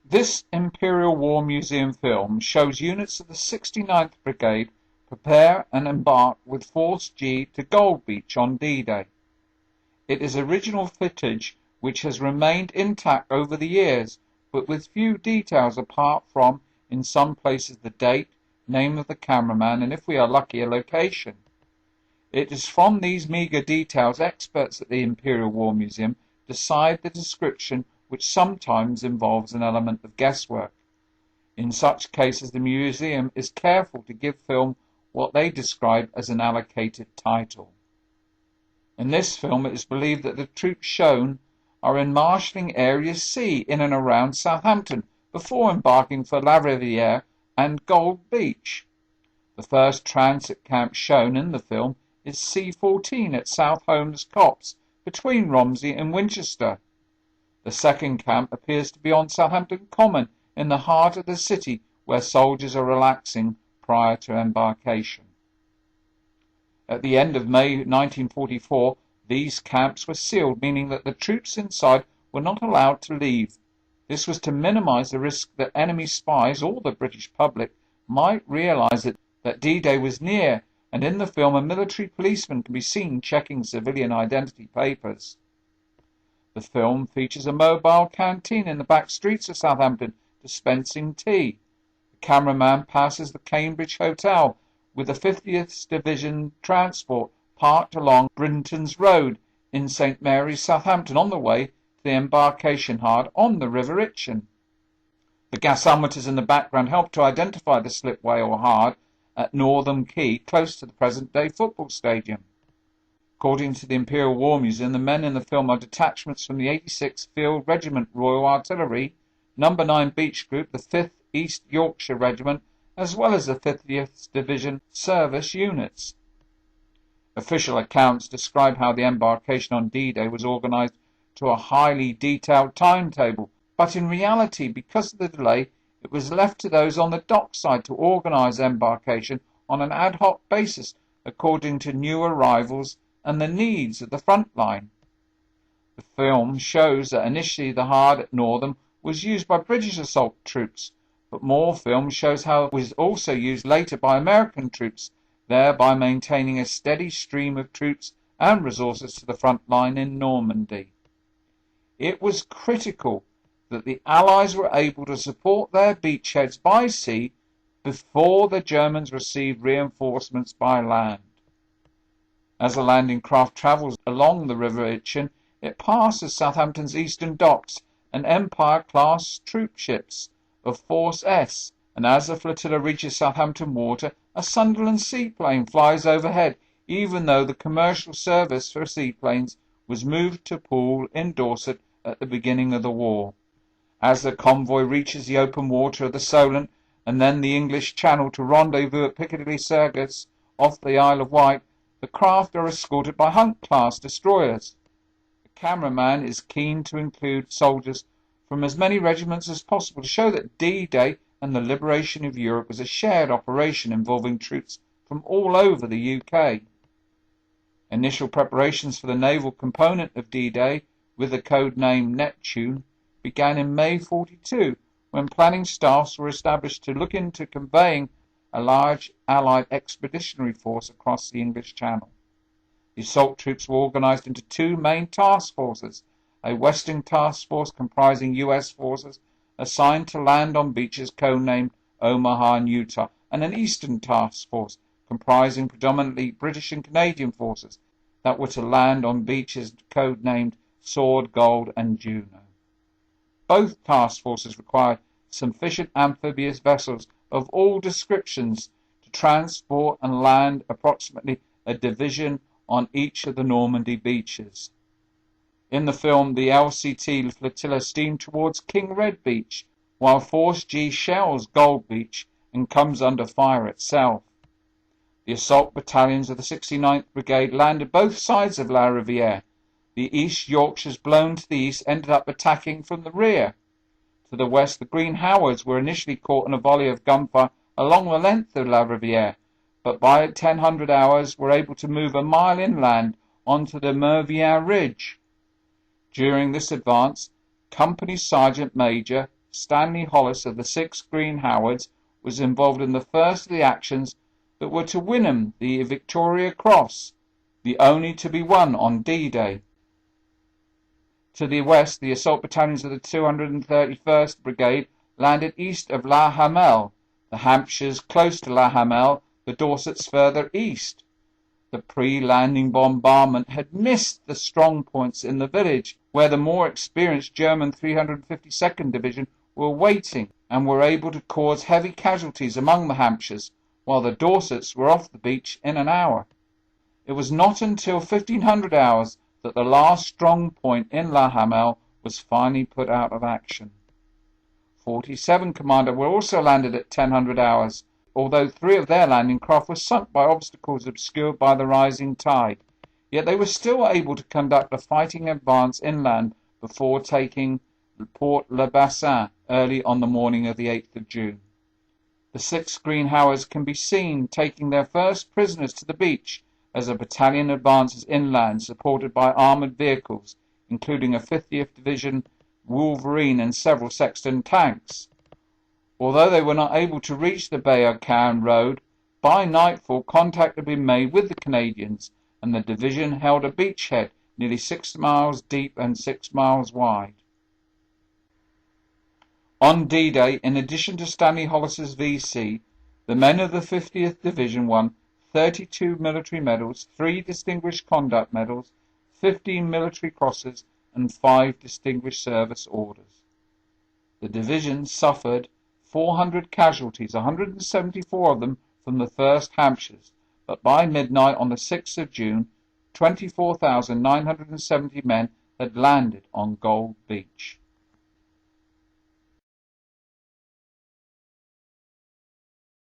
This Imperial War Museum film shows units of the 69th Brigade prepare and embark with Force G to Gold Beach on D-Day. It is original footage which has remained intact over the years, but with few details apart from, in some places, the date, name of the cameraman, and if we are lucky, a location. It is from these meagre details experts at the Imperial War Museum decide the description, which sometimes involves an element of guesswork. In such cases, the museum is careful to give film what they describe as an allocated title. In this film, it is believed that the troops shown are in marshalling Area C in and around Southampton before embarking for La Riviere and Gold Beach. The first transit camp shown in the film is C14 at South Holmes Copse between Romsey and Winchester. The second camp appears to be on Southampton Common in the heart of the city, where soldiers are relaxing prior to embarkation. At the end of May 1944, these camps were sealed, meaning that the troops inside were not allowed to leave. This was to minimize the risk that enemy spies or the British public might realize that D-Day was near, and in the film a military policeman can be seen checking civilian identity papers. The film features a mobile canteen in the back streets of Southampton dispensing tea. The cameraman passes the Cambridge Hotel with the 50th Division transport parked along Brinton's Road in St Mary's, Southampton, on the way to the embarkation yard on the River Itchen. The gasometers in the background help to identify the slipway or yard at Northam Quay, close to the present-day football stadium. According to the Imperial War Museum, the men in the film are detachments from the 86th Field Regiment Royal Artillery, No. 9 Beach Group, the 5th East Yorkshire Regiment, as well as the 50th Division service units. Official accounts describe how the embarkation on D-Day was organised to a highly detailed timetable, but in reality, because of the delay, it was left to those on the dockside to organise embarkation on an ad hoc basis according to new arrivals and the needs of the front line. The film shows that initially the yard at Northam was used by British assault troops, but more film shows how it was also used later by American troops, thereby maintaining a steady stream of troops and resources to the front line in Normandy. It was critical that the Allies were able to support their beachheads by sea before the Germans received reinforcements by land. As the landing craft travels along the River Itchen, it passes Southampton's eastern docks and Empire-class troop ships of Force S, and as the flotilla reaches Southampton water, a Sunderland seaplane flies overhead, even though the commercial service for seaplanes was moved to Poole in Dorset at the beginning of the war. As the convoy reaches the open water of the Solent and then the English Channel to rendezvous at Piccadilly Circus off the Isle of Wight, the craft are escorted by Hunt-class destroyers. The cameraman is keen to include soldiers from as many regiments as possible to show that D-Day and the liberation of Europe was a shared operation involving troops from all over the UK. Initial preparations for the naval component of D-Day, with the code name Neptune, began in May 1942, when planning staffs were established to look into conveying a large Allied expeditionary force across the English Channel. The assault troops were organised into two main task forces, a Western task force comprising US forces assigned to land on beaches codenamed Omaha and Utah, and an Eastern task force comprising predominantly British and Canadian forces that were to land on beaches codenamed Sword, Gold and Juno. Both task forces required sufficient amphibious vessels of all descriptions to transport and land approximately a division on each of the Normandy beaches. In the film, the LCT flotilla steamed towards King Red Beach, while Force G shells Gold Beach and comes under fire itself. The assault battalions of the 69th Brigade landed both sides of La Riviere. The East Yorkshires, blown to the east, ended up attacking from the rear. To the west, the Green Howards were initially caught in a volley of gunfire along the length of La Riviere, but by 1000 hours were able to move a mile inland onto the Mervien Ridge. During this advance, Company Sergeant Major Stanley Hollis of the 6th Green Howards was involved in the first of the actions that were to win him the Victoria Cross, the only to be won on D-Day. To the west, the assault battalions of the 231st Brigade landed east of La Hamel, the Hampshires close to La Hamel, the Dorsets further east. The pre-landing bombardment had missed the strong points in the village, where the more experienced German 352nd Division were waiting, and were able to cause heavy casualties among the Hampshires, while the Dorsets were off the beach in an hour. It was not until 1500 hours that the last strong point in La Hamel was finally put out of action. 47 Commander were also landed at 1000 hours, although 3 of their landing craft were sunk by obstacles obscured by the rising tide. Yet they were still able to conduct a fighting advance inland before taking Port Le Bassin early on the morning of the 8th of June. The 6th Green Howards can be seen taking their first prisoners to the beach as a battalion advances inland, supported by armoured vehicles, including a 50th Division Wolverine and several Sexton tanks. Although they were not able to reach the Bay-au-Caen road, by nightfall contact had been made with the Canadians, and the division held a beachhead nearly 6 miles deep and 6 miles wide. On D-Day, in addition to Stanley Hollis's VC, the men of the 50th Division won 32 military medals, 3 Distinguished Conduct Medals, 15 military crosses, and 5 Distinguished Service Orders. The division suffered 400 casualties, 174 of them from the 1st Hampshires, but by midnight on the 6th of June, 24,970 men had landed on Gold Beach.